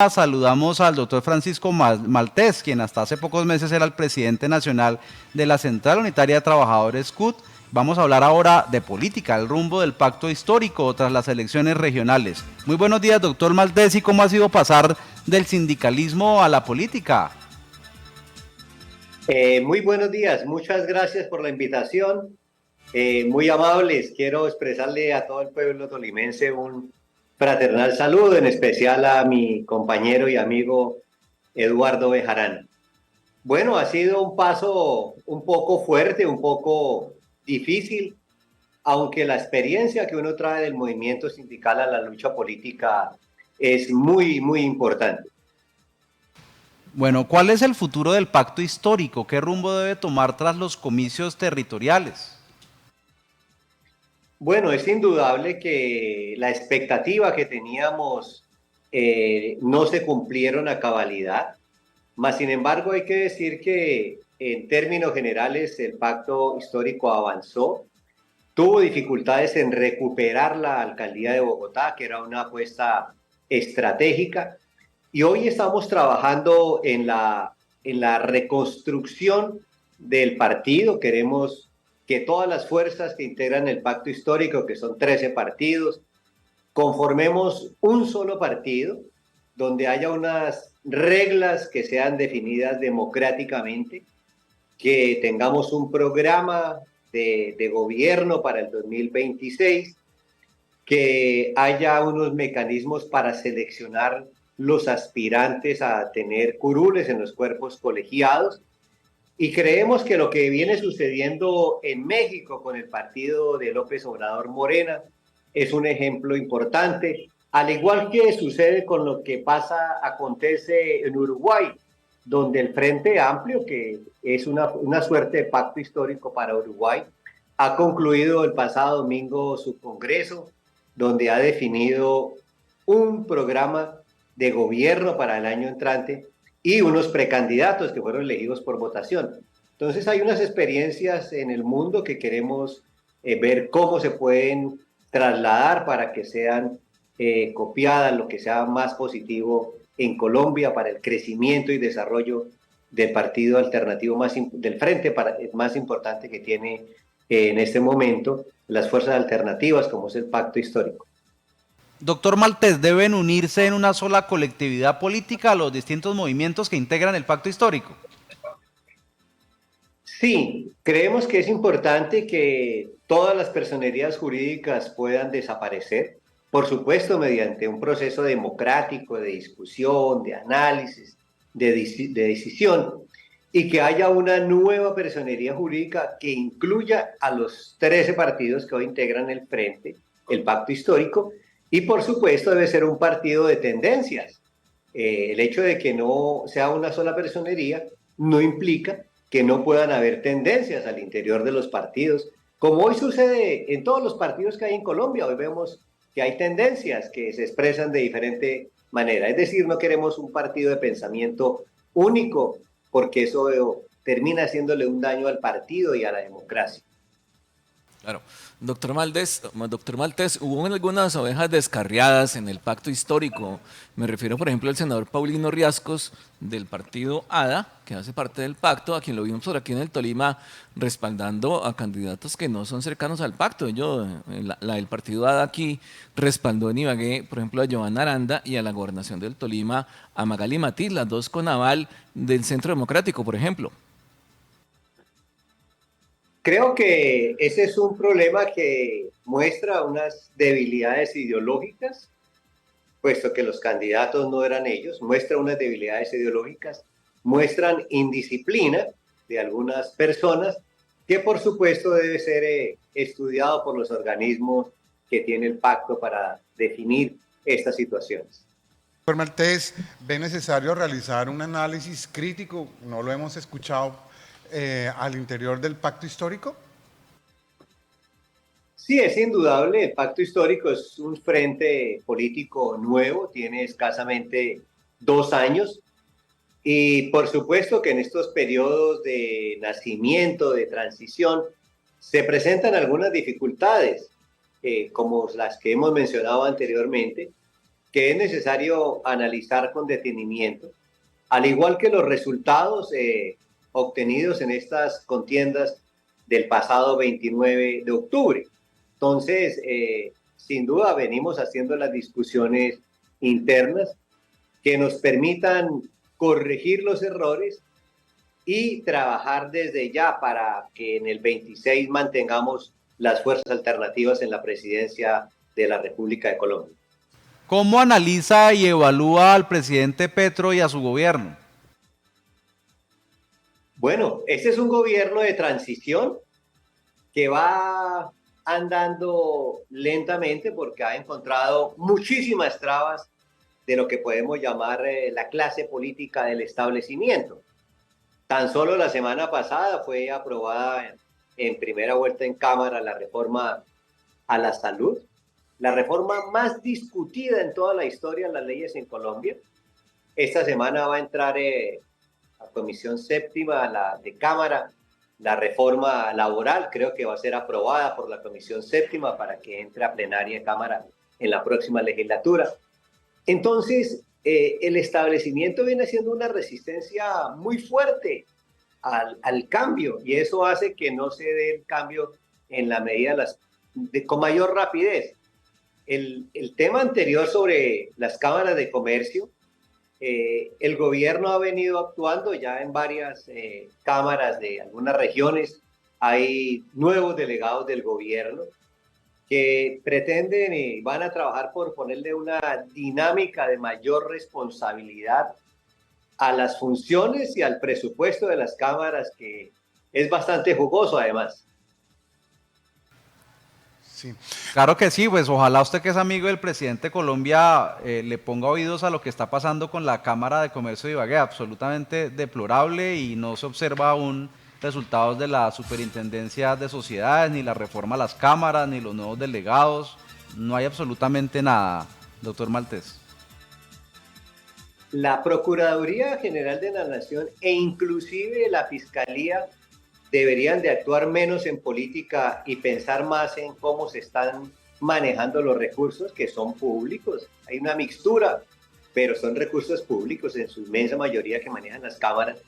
Saludamos al doctor Francisco Maltés, quien hasta hace pocos meses era el presidente nacional de la Central Unitaria de Trabajadores CUT. Vamos a hablar ahora de política, el rumbo del pacto histórico tras las elecciones regionales. Muy buenos días, doctor Maltés, ¿y cómo ha sido pasar del sindicalismo a la política? Muy buenos días, muchas gracias por la invitación. Muy amables, quiero expresarle a todo el pueblo tolimense un fraternal saludo, en especial a mi compañero y amigo Eduardo Bejarán. Bueno, ha sido un paso un poco fuerte, un poco difícil, aunque la experiencia que uno trae del movimiento sindical a la lucha política es muy importante. Bueno, ¿cuál es el futuro del pacto histórico? ¿Qué rumbo debe tomar tras los comicios territoriales? Bueno, es indudable que la expectativa que teníamos no se cumplieron a cabalidad, mas sin embargo hay que decir que en términos generales el pacto histórico avanzó, tuvo dificultades en recuperar la alcaldía de Bogotá, que era una apuesta estratégica, y hoy estamos trabajando en la reconstrucción del partido. Queremos que todas las fuerzas que integran el pacto histórico, que son 13 partidos, conformemos un solo partido donde haya unas reglas que sean definidas democráticamente, que tengamos un programa de gobierno para el 2026, que haya unos mecanismos para seleccionar los aspirantes a tener curules en los cuerpos colegiados. Y creemos que lo que viene sucediendo en México con el partido de López Obrador Morena es un ejemplo importante, al igual que sucede con lo que acontece en Uruguay, donde el Frente Amplio, que es una suerte de pacto histórico para Uruguay, ha concluido el pasado domingo su congreso, donde ha definido un programa de gobierno para el año entrante y unos precandidatos que fueron elegidos por votación. Entonces hay unas experiencias en el mundo que queremos ver cómo se pueden trasladar para que sean copiadas, lo que sea más positivo en Colombia para el crecimiento y desarrollo del partido alternativo del frente más importante que tiene en este momento las fuerzas alternativas, como es el pacto histórico. Doctor Maltés, ¿deben unirse en una sola colectividad política a los distintos movimientos que integran el pacto histórico? Sí, creemos que es importante que todas las personerías jurídicas puedan desaparecer, por supuesto, mediante un proceso democrático de discusión, de análisis, de decisión, y que haya una nueva personería jurídica que incluya a los 13 partidos que hoy integran el Frente, el Pacto Histórico, y por supuesto debe ser un partido de tendencias. El hecho de que no sea una sola personería no implica que no puedan haber tendencias al interior de los partidos, como hoy sucede en todos los partidos que hay en Colombia. Hoy vemos que hay tendencias que se expresan de diferente manera. Es decir, no queremos un partido de pensamiento único, porque eso termina haciéndole un daño al partido y a la democracia. Claro. Doctor Maltés, hubo algunas ovejas descarriadas en el pacto histórico. Me refiero, por ejemplo, al senador Paulino Riascos del partido ADA, que hace parte del pacto, a quien lo vimos por aquí en el Tolima respaldando a candidatos que no son cercanos al pacto. El partido ADA aquí respaldó en Ibagué, por ejemplo, a Giovanna Aranda, y a la gobernación del Tolima a Magali Matiz, las dos con aval del Centro Democrático, por ejemplo. Creo que ese es un problema que muestra unas debilidades ideológicas, puesto que los candidatos no eran ellos, muestra unas debilidades ideológicas, muestran indisciplina de algunas personas, que por supuesto debe ser estudiado por los organismos que tiene el pacto para definir estas situaciones. Doctor Maltés, ¿ve necesario realizar un análisis crítico? No lo hemos escuchado al interior del pacto histórico. Sí, es indudable, el pacto histórico es un frente político nuevo, tiene escasamente 2 años, y por supuesto que en estos periodos de nacimiento, de transición, se presentan algunas dificultades, como las que hemos mencionado anteriormente, que es necesario analizar con detenimiento, al igual que los resultados obtenidos en estas contiendas del pasado 29 de octubre. Entonces, sin duda, venimos haciendo las discusiones internas que nos permitan corregir los errores y trabajar desde ya para que en el 26 mantengamos las fuerzas alternativas en la presidencia de la República de Colombia. ¿Cómo analiza y evalúa al presidente Petro y a su gobierno? Bueno, este es un gobierno de transición que va andando lentamente porque ha encontrado muchísimas trabas de lo que podemos llamar la clase política del establecimiento. Tan solo la semana pasada fue aprobada en primera vuelta en Cámara la reforma a la salud, la reforma más discutida en toda la historia de las leyes en Colombia. Esta semana va a entrar a Comisión Séptima de Cámara la reforma laboral, creo que va a ser aprobada por la Comisión Séptima para que entre a plenaria de Cámara en la próxima legislatura. Entonces, el establecimiento viene haciendo una resistencia muy fuerte al cambio y eso hace que no se dé el cambio en la medida con mayor rapidez. El tema anterior sobre las cámaras de comercio, el gobierno ha venido actuando ya en varias cámaras de algunas regiones. Hay nuevos delegados del gobierno que pretenden y van a trabajar por ponerle una dinámica de mayor responsabilidad a las funciones y al presupuesto de las cámaras, que es bastante jugoso además. Sí. Claro que sí, pues ojalá usted, que es amigo del presidente de Colombia, le ponga oídos a lo que está pasando con la Cámara de Comercio de Ibagué, absolutamente deplorable, y no se observa aún resultados de la Superintendencia de Sociedades, ni la reforma a las cámaras, ni los nuevos delegados, no hay absolutamente nada, doctor Maltés. La Procuraduría General de la Nación e inclusive la Fiscalía deberían de actuar menos en política y pensar más en cómo se están manejando los recursos que son públicos. Hay una mixtura, pero son recursos públicos en su inmensa mayoría que manejan las cámaras.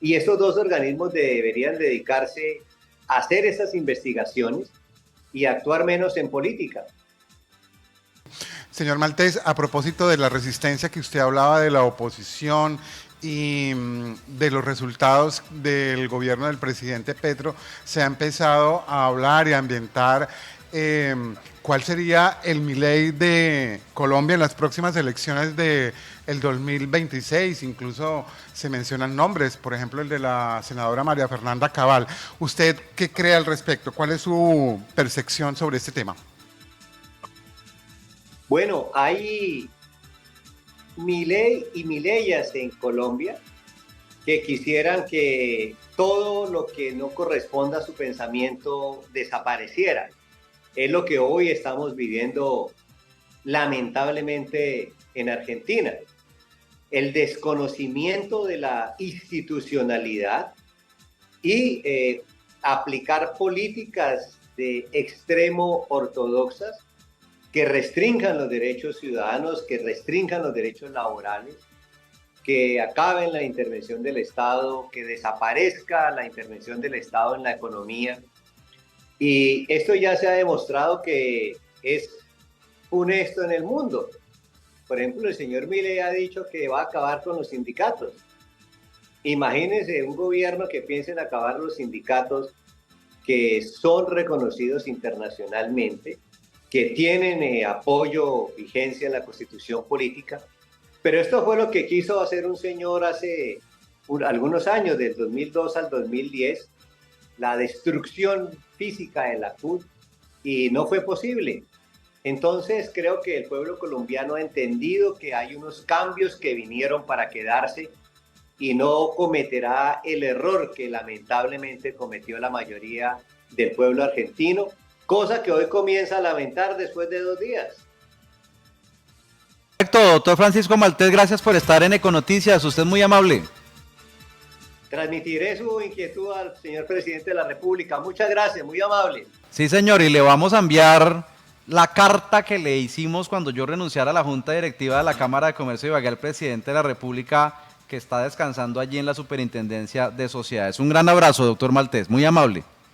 Y estos dos organismos deberían dedicarse a hacer esas investigaciones y actuar menos en política. Señor Maltés, a propósito de la resistencia que usted hablaba de la oposición y de los resultados del gobierno del presidente Petro, se ha empezado a hablar y a ambientar cuál sería el Milei de Colombia en las próximas elecciones del 2026. Incluso se mencionan nombres, por ejemplo el de la senadora María Fernanda Cabal. ¿Usted qué cree al respecto? ¿Cuál es su percepción sobre este tema? Bueno, hay Milei y Mileyas en Colombia que quisieran que todo lo que no corresponda a su pensamiento desapareciera. Es lo que hoy estamos viviendo lamentablemente en Argentina. El desconocimiento de la institucionalidad y aplicar políticas de extremo ortodoxas que restrinjan los derechos ciudadanos, que restrinjan los derechos laborales, que acaben la intervención del Estado, que desaparezca la intervención del Estado en la economía. Y esto ya se ha demostrado que es funesto en el mundo. Por ejemplo, el señor Milei ha dicho que va a acabar con los sindicatos. Imagínense un gobierno que piense en acabar los sindicatos que son reconocidos internacionalmente, que tienen apoyo, vigencia en la Constitución política. Pero esto fue lo que quiso hacer un señor hace algunos años, del 2002 al 2010, la destrucción física de la CUT, y no fue posible. Entonces creo que el pueblo colombiano ha entendido que hay unos cambios que vinieron para quedarse y no cometerá el error que lamentablemente cometió la mayoría del pueblo argentino, cosa que hoy comienza a lamentar después de 2 días. Perfecto, doctor Francisco Maltés, gracias por estar en Econoticias, usted es muy amable. Transmitiré su inquietud al señor presidente de la República. Muchas gracias, muy amable. Sí, señor, y le vamos a enviar la carta que le hicimos cuando yo renunciara a la Junta Directiva de la Cámara de Comercio de Ibagué al presidente de la República, que está descansando allí en la Superintendencia de Sociedades. Un gran abrazo, doctor Maltés, muy amable.